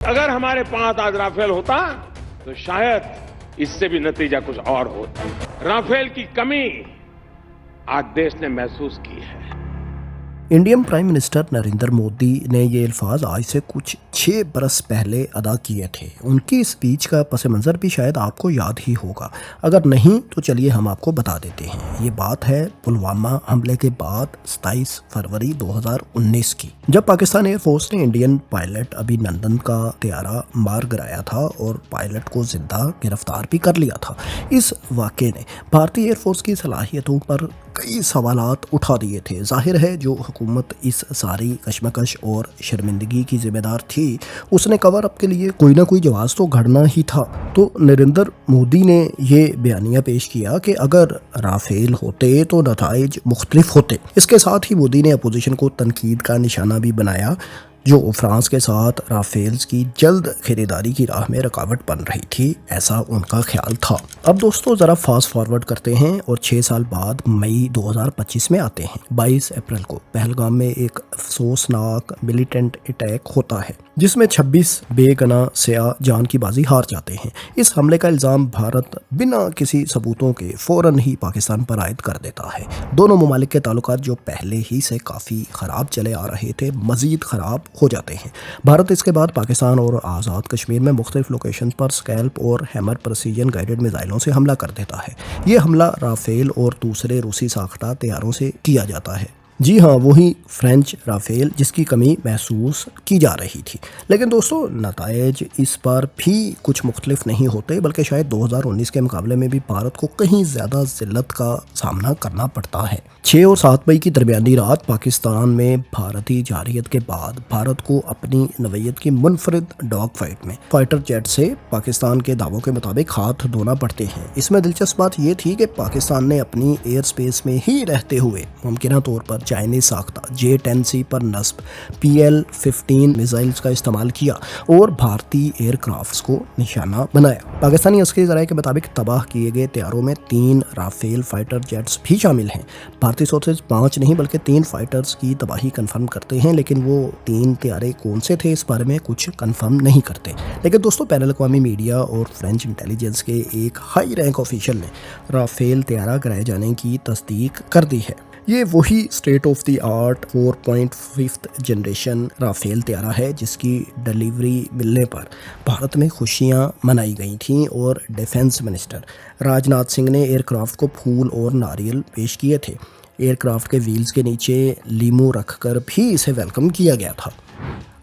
अगर हमारे पास आज राफेल होता तो शायद इससे भी नतीजा कुछ और होता। राफेल की कमी आज देश ने महसूस की है। Indian prime minister Narendra Modi ने ये अल्फाज आज से कुछ 6 बरस पहले अदा किए थे। उनकी स्पीच का पस मंज़र भी शायद आपको याद ही होगा, अगर नहीं तो चलिए हम आपको बता देते हैं। ये बात है पुलवामा हमले के बाद 27 फरवरी 2019 की, जब पाकिस्तान एयरफोर्स ने इंडियन पायलट अभिनंदन का तैयारा मार गिराया था और पायलट को जिंदा गिरफ्तार भी कर लिया था। इस वाक़े ने भारतीय एयरफोर्स की सलाहियतों पर कई सवालात उठा दिए थे। जाहिर है जो हुकूमत इस सारी कशमकश और शर्मिंदगी की जिम्मेदार थी, उसने कवर अप के लिए कोई ना कोई जवाब तो घड़ना ही था। तो नरेंद्र मोदी ने ये बयानिया पेश किया कि अगर राफेल होते तो नताइज मुख्तलिफ होते। इसके साथ ही मोदी ने अपोजिशन को तनकीद का निशाना भी बनाया, जो फ्रांस के साथ राफेल्स की जल्द खरीदारी की राह में रुकावट बन रही थी, ऐसा उनका ख्याल था। अब दोस्तों ज़रा फास्ट फॉरवर्ड करते हैं और 6 साल बाद मई 2025 में आते हैं। 22 अप्रैल को पहलगाम में एक अफसोसनाक मिलिटेंट अटैक होता है, जिसमें 26 बेगना सिया जान की बाजी हार जाते हैं। इस हमले का इल्ज़ाम भारत बिना किसी सबूतों के फ़ौरन ही पाकिस्तान पर आयद कर देता है। दोनों ममालिक के ताल्लुकात जो पहले ही से काफ़ी ख़राब चले आ रहे थे, मज़ीद ख़राब हो जाते हैं। भारत इसके बाद पाकिस्तान और आज़ाद कश्मीर में मुख्तलिफ लोकेशन पर स्कैल्प और हैमर प्रेसिजन गाइडेड मिसाइलों से हमला कर देता है। ये हमला राफेल और दूसरे रूसी साख्ता तैयारों से किया जाता है। जी हाँ, वही फ्रेंच राफेल जिसकी कमी महसूस की जा रही थी। लेकिन दोस्तों नताइज इस बार भी कुछ मुख्तलिफ नहीं होते, बल्कि शायद 2019 के मुकाबले में भी भारत को कहीं ज़्यादा जिल्लत का सामना करना पड़ता है। 6 और 7 मई की दरमियानी रात पाकिस्तान में भारतीय जारियत के बाद भारत को अपनी नवैयत की मुनफरिद डॉग फाइट में फाइटर जेट से पाकिस्तान के दावों के मुताबिक हाथ धोना पड़ते हैं। इसमें दिलचस्प बात यह थी कि पाकिस्तान ने अपनी एयर स्पेस में ही रहते हुए मुमकिन तौर पर चाइनीज साख्ता J-10C पर नस्ब PL-15 मिसाइल्स का इस्तेमाल किया और भारतीय एयरक्राफ्ट्स को निशाना बनाया। पाकिस्तानी अस्करी ज़राए के मुताबिक तबाह किए गए तैयारों में 3 राफेल फाइटर जेट्स भी शामिल हैं। भारतीय सोर्सेज 5 नहीं बल्कि 3 फाइटर्स की तबाही कंफर्म करते हैं, लेकिन वो 3 तैयारे कौन से थे इस बारे में कुछ कंफर्म नहीं करते। लेकिन दोस्तों बैनुल अक़वामी मीडिया और फ्रेंच इंटेलिजेंस के एक हाई रैंक ऑफिशियल ने राफेल तैयारा गिराए जाने की तस्दीक कर दी है। ये वही state of the art 4.5 generation Rafale तैयारा है जिसकी डिलीवरी मिलने पर भारत में खुशियां मनाई गई थीं और डिफेंस मिनिस्टर राजनाथ सिंह ने एयरक्राफ्ट को फूल और नारियल पेश किए थे। एयरक्राफ्ट के व्हील्स के नीचे लीमू रखकर भी इसे वेलकम किया गया था।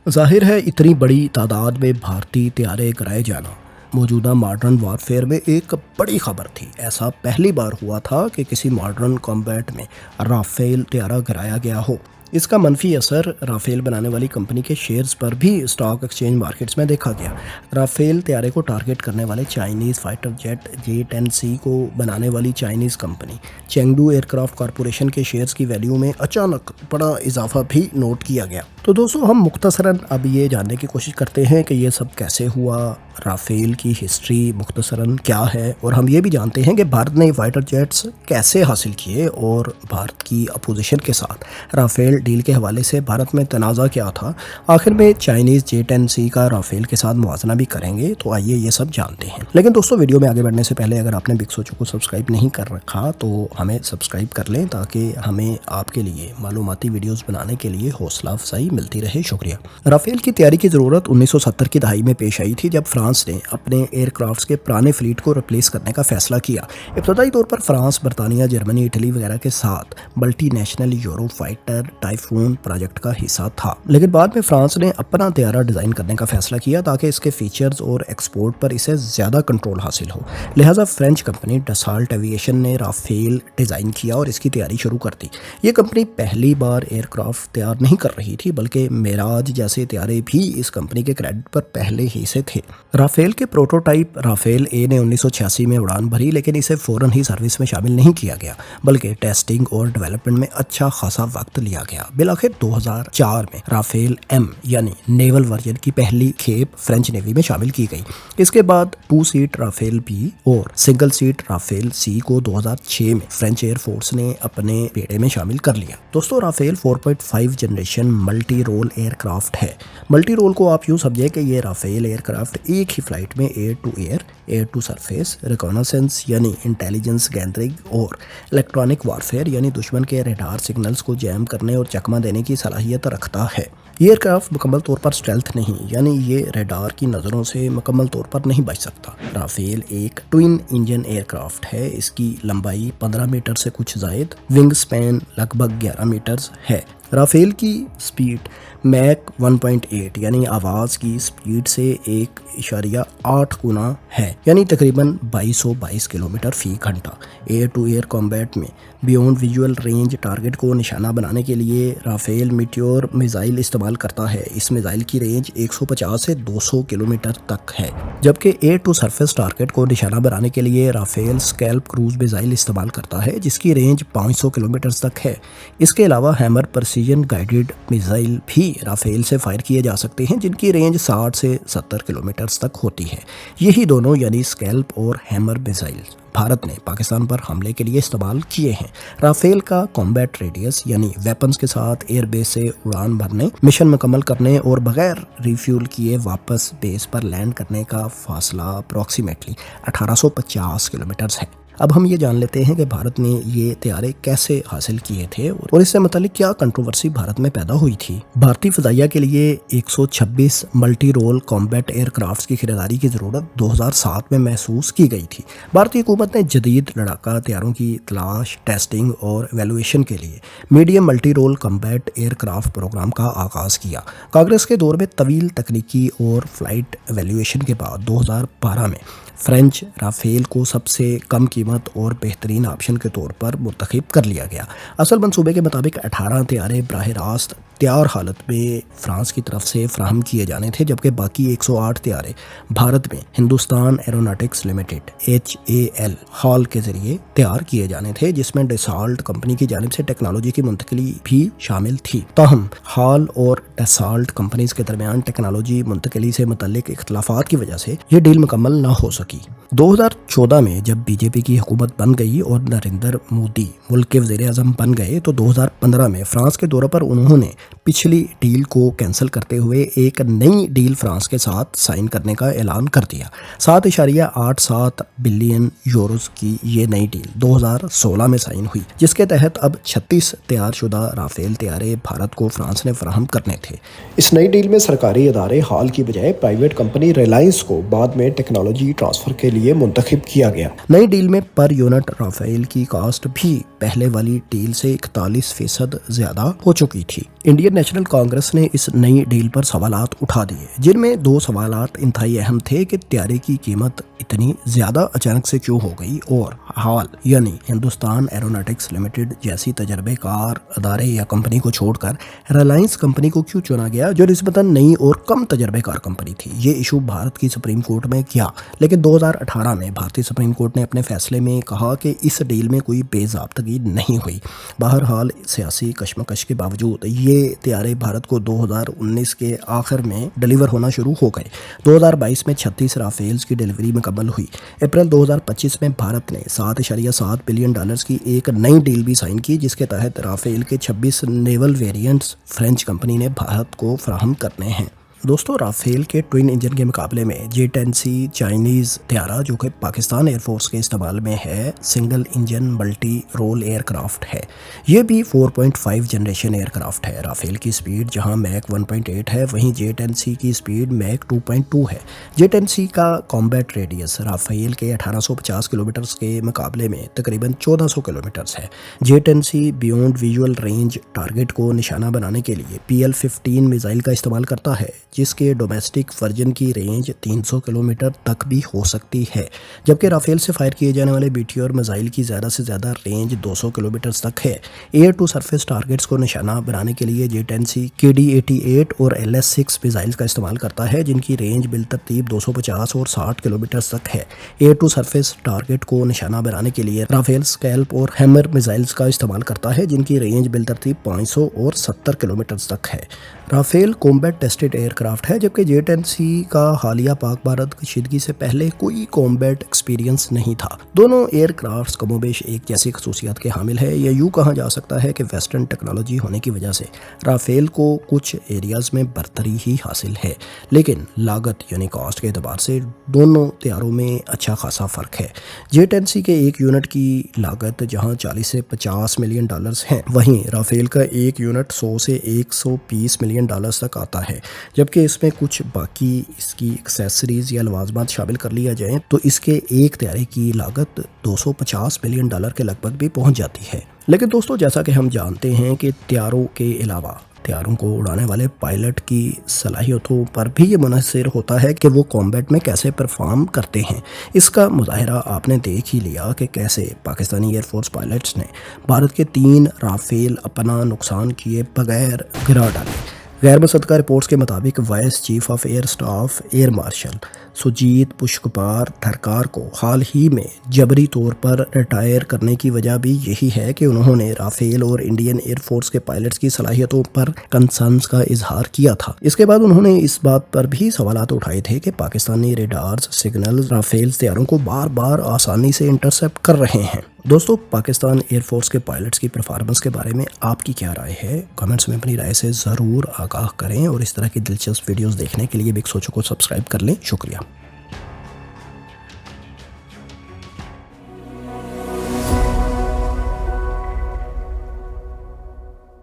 जाहिर है इतनी बड़ी तादाद में भारतीय तैयारे गिराए जाना मौजूदा मॉडर्न वारफेयर में एक बड़ी खबर थी। ऐसा पहली बार हुआ था कि किसी मॉडर्न कॉम्बैट में राफेल तैयारा गिराया गया हो। इसका मनफी असर राफेल बनाने वाली कंपनी के शेयर्स पर भी स्टॉक एक्सचेंज मार्केट्स में देखा गया। राफेल तैयारे को टारगेट करने वाले चाइनीज़ फाइटर जेट J-10C को बनाने वाली Chinese company Chengdu aircraft corporation के शेयर्स की वैल्यू में अचानक बड़ा इजाफा भी नोट किया गया। तो दोस्तों हम मुख्तसरन अब ये जानने की कोशिश करते हैं कि ये सब कैसे हुआ, राफेल की हिस्ट्री मुख्तसरन क्या है, और हम ये भी जानते हैं कि भारत ने फाइटर जेट्स कैसे हासिल किए और भारत की अपोजिशन के साथ राफेल डील के हवाले से भारत में तनाज़ा क्या था। आखिर में चाइनीज़ J-10C का राफेल के साथ मुआवजा भी करेंगे, तो आइए ये सब जानते हैं। लेकिन दोस्तों वीडियो में आगे बढ़ने से पहले अगर आपने बिग सोचो को सब्सक्राइब नहीं कर रखा तो हमें सब्सक्राइब कर लें, ताकि हमें आपके लिए मालूमाती वीडियोज़ बनाने के लिए हौसला अफजाई मिलती रहे। शुक्रिया। राफेल की तैयारी की ज़रूरत 1970 की दहाई में पेश आई थी, जब फ्रांस ने अपने एयरक्राफ्ट्स के पुराने फ्लीट को रिप्लेस करने का फैसला किया। इब्तदाई तौर पर फ्रांस, बरतानिया, जर्मनी, इटली वगैरह के साथ multinational euro fighter typhoon project का हिस्सा था। लेकिन बाद में फ्रांस ने अपना तैयारा डिज़ाइन करने का फैसला किया ताकि इसके फीचर्स और एक्सपोर्ट पर इसे ज़्यादा कंट्रोल हासिल हो। लिहाजा फ्रेंच कंपनी डसाल्ट एविएशन ने राफेल डिज़ाइन किया और इसकी तैयारी शुरू कर दी। ये कंपनी पहली बार एयरक्राफ्ट तैयार नहीं कर रही थी, बल्कि मेराज जैसे तैयारे भी इस कंपनी के क्रेडिट पर पहले ही से थे। राफेल के प्रोटोटाइप राफेल ए ने 1986 में उड़ान भरी, लेकिन इसे फ़ौरन ही सर्विस में शामिल नहीं किया गया, बल्कि टेस्टिंग और डेवलपमेंट में अच्छा खासा वक्त लिया गया। बिलाखिर 2004 में राफेल एम यानी नेवल वर्जन की पहली खेप फ्रेंच नेवी में शामिल की गई। इसके बाद 2 सीट राफेल बी और सिंगल सीट राफेल सी को 2006 में फ्रेंच एयरफोर्स ने अपने बेड़े में शामिल कर लिया। दोस्तों Rafale 4.5 generation multi multi role aircraft है। मल्टी रोल को आप यूँ समझें कि ये राफेल एयरक्राफ्ट एक ही फ्लाइट में air to air, air to surface, reconnaissance यानी इंटेलिजेंस गैदरिंग और इलेक्ट्रॉनिक वारफेयर यानी दुश्मन के रडार सिग्नल्स को जैम करने और चकमा देने की सलाहियत रखता है। ये एयरक्राफ्ट मुकम्मल तौर पर स्टेल्थ नहीं, यानी ये रडार की नज़रों से मुकम्मल तौर पर नहीं बच सकता। राफेल एक ट्विन इंजन एयरक्राफ्ट है। इसकी लंबाई 15 मीटर से कुछ ज़ायद, विंग स्पैन लगभग 11 मीटर्स है। राफेल की स्पीड मैक 1.8 यानी आवाज़ की स्पीड से 1.8 गुना है, यानी तकरीबन 2222 किलोमीटर फी घंटा। एयर टू एयर कॉम्बैट में बियॉन्ड विजुअल रेंज टारगेट को निशाना बनाने के लिए राफेल मीटियोर मिसाइल इस्तेमाल करता है। इस मिसाइल की रेंज 150 से 200 किलोमीटर तक है, जबकि एयर टू सरफेस टारगेट को निशाना बनाने के लिए राफेल स्कैल्प क्रूज मिसाइल इस्तेमाल करता है, जिसकी रेंज 500 किलोमीटर तक है। इसके अलावा हैमर प्रिसीजन गाइडेड मिसाइल भी राफेल से फायर किए जा सकते हैं, जिनकी रेंज 60 से 70 किलोमीटर तक होती है। यही दोनों यानी स्कैल्प और हैमर मिसाइल भारत ने पाकिस्तान पर हमले के लिए इस्तेमाल किए हैं। राफेल का कॉम्बैट रेडियस यानी वेपन्स के साथ एयरबेस से उड़ान भरने, मिशन मुकम्मल करने और बगैर रिफ्यूल किए वापस बेस पर लैंड करने का फासला अप्रॉक्सीमेटली 1850 किलोमीटर है। अब हम ये जान लेते हैं कि भारत ने ये तैयारे कैसे हासिल किए थे और इससे मतलब क्या कंट्रोवर्सी भारत में पैदा हुई थी। भारतीय फ़ज़ाइया के लिए 126 मल्टी रोल कॉम्बैट एयरक्राफ्ट्स की खरीदारी की ज़रूरत 2007 में महसूस की गई थी। भारतीय हुकूमत ने जदीद लड़ाका हथियारों की तलाश, टेस्टिंग और एवेल्यूएशन के लिए medium multi role combat aircraft programme का आगाज़ किया। कांग्रेस के दौर में तवील तकनीकी और फ्लाइट एवेल्यूएशन के बाद 2012 में फ्रेंच राफेल को सबसे कम कीमत और बेहतरीन ऑप्शन के तौर पर मुंतखब कर लिया गया। असल मंसूबे के मुताबिक 18 तैयारे बराह रास्त तैयार हालत में फ्रांस की तरफ से फ्राहम किए जाने थे, जबकि बाकी 108 तैयारे भारत में Hindustan aeronautics limited HAL hall के जरिए तैयार किए जाने थे, जिसमें डसाल्ट कंपनी की जानिब से टेक्नोलॉजी की मुंतकली भी शामिल थी। ताहम हॉल और डसाल्ट कंपनीज के दरमियान टेक्नोलॉजी मुंतकली से मुतल्लिक इख्तलाफात की वजह से ये डील मुकम्मल न हो सकी। 2014 में जब बीजेपी की हुकूमत बन गई और नरेंद्र मोदी मुल्क के वज़ीर आज़म बन गए, तो 2015 में फ्रांस के दौरे पर उन्होंने पिछली डील को कैंसिल करते हुए एक नई डील फ्रांस के साथ साइन करने का ऐलान कर दिया। 7.87 बिलियन यूरोस की ये नई डील 2016 में साइन हुई, जिसके तहत अब 36 तैयारशुदा राफेल तैयारे भारत को फ्रांस ने फराहम करने थे। इस नई डील में सरकारी इदारे हाल की बजाय प्राइवेट कंपनी रिलायंस को बाद में टेक्नोलॉजी ट्रांसफर के लिए मुंतखब किया गया। नई डील में पर यूनिट राफेल की कास्ट भी पहले वाली डील से 41% ज्यादा हो चुकी थी। इंडियन नेशनल कांग्रेस ने इस नई डील पर सवालात उठा दिए, जिनमें 2 सवालात इंतहाई अहम थे कि तैयारे की कीमत इतनी ज्यादा अचानक से क्यों हो गई और हाल यानी हिंदुस्तान एरोनॉटिक्स लिमिटेड जैसी तजर्बेकार अदारे या कंपनी को छोड़कर रिलायंस कंपनी को क्यों चुना गया, जो निस्बतन नई और कम तजर्बेकार कंपनी थी। ये इशू भारत की सुप्रीम कोर्ट में किया, लेकिन 2018 में भारतीय सुप्रीम कोर्ट ने अपने फैसले में कहा कि इस डील में कोई बेज़ाब्तगी नहीं हुई। बहरहाल सियासी कशमकश के बावजूद ये तैयारे भारत को 2019 के आखिर में डिलीवर होना शुरू हो गए। 2022 में 36 राफेल्स की डिलीवरी मुकम्मल हुई। अप्रैल 2025 में भारत ने $7.7 बिलियन की एक नई डील भी साइन की, जिसके तहत राफेल के 26 नेवल वेरिएंट्स फ्रेंच कंपनी ने भारत को फराहम करने हैं। दोस्तों, राफेल के ट्विन इंजन के मुकाबले में J-10C चाइनीज़ तैयारा जो कि पाकिस्तान एयरफोर्स के इस्तेमाल में है, single engine multi role aircraft है। ये भी 4.5 जनरेशन एयरक्राफ्ट है। राफेल की स्पीड जहां मैक 1.8 है, वहीं J-10C की स्पीड मैक 2.2 है। J-10C का कॉम्बैट रेडियस राफेल के 1850 किलोमीटर के मुकाबले में तकरीबन 1400 किलोमीटर है। J-10C beyond visual range target को निशाना बनाने के लिए PL-15 मिसाइल का इस्तेमाल करता है, जिसके डोमेस्टिक वर्जन की रेंज 300 किलोमीटर तक भी हो सकती है, जबकि राफेल से फायर किए जाने वाले बीटीआर मिसाइल की ज़्यादा से ज़्यादा रेंज 200 किलोमीटर तक है। एयर टू सरफेस टारगेट्स को निशाना बनाने के लिए J-10C KD-88 और LS-6 मिसाइल्स का इस्तेमाल करता है, जिनकी रेंज बिलतरतीब 250 और 60 किलोमीटर तक है। एयर टू सरफेस टारगेट को निशाना बनाने के लिए राफेल स्कैल्प और हैमर मिसाइल्स का इस्तेमाल करता है, जिनकी रेंज बिलतरतीब 500 और 70 किलोमीटर तक है। राफेल कॉम्बैट टेस्टेड एयरक्राफ्ट है, जबकि J-10C का हालिया पाक भारत कशीदगी से पहले कोई कॉम्बैट एक्सपीरियंस नहीं था। दोनों एयरक्राफ्ट्स कमोबेश एक जैसी खसूसियात के हामिल है। या यूँ कहा जा सकता है कि वेस्टर्न टेक्नोलॉजी होने की वजह से राफेल को कुछ एरियाज़ में बरतरी ही हासिल है, लेकिन लागत यानी कॉस्ट के एतबार से दोनों तैयारों में अच्छा खासा फ़र्क है। J-10C के एक यूनिट की लागत जहां 40 से 50 मिलियन डॉलर्स हैं, वहीं राफेल का एक यूनिट 100 से 120 मिलियन डॉलर्स तक आता है। जबकि इसमें कुछ बाकी इसकी एक्सेसरीज या लवाजमात शामिल कर लिया जाए तो इसके एक तैयारी की लागत 250 मिलियन डॉलर के लगभग भी पहुंच जाती है। लेकिन दोस्तों, जैसा कि हम जानते हैं कि तैयारों के अलावा तैयारों को उड़ाने वाले पायलट की सलाहियतों पर भी ये मुनहसर होता है कि वो कॉम्बैट में कैसे परफॉर्म करते हैं। इसका मुजाहरा आपने देख ही लिया कि कैसे पाकिस्तानी एयरफोर्स पायलट्स ने भारत के 3 राफेल अपना नुकसान किए बगैर गिरा डाले। गैर मुसद्दका रिपोर्ट्स के मुताबिक vice chief of air staff air marshal Sujeet Pushpakar Dharkar को हाल ही में जबरी तौर पर रिटायर करने की वजह भी यही है कि उन्होंने राफेल और इंडियन एयरफोर्स के पायलट्स की सलाहियतों पर कंसर्न्स का इजहार किया था। इसके बाद उन्होंने इस बात पर भी सवालात उठाए थे कि पाकिस्तानी रेडार्स सिग्नल राफेल तैयारों को बार बार आसानी से इंटरसेप्ट कर रहे हैं। दोस्तों, पाकिस्तान एयरफोर्स के पायलट्स की परफॉर्मेंस के बारे में आपकी क्या राय है? कमेंट्स में अपनी राय से ज़रूर आगाह करें और इस तरह की दिलचस्प वीडियोस देखने के लिए बिग सोचो को सब्सक्राइब कर लें। शुक्रिया।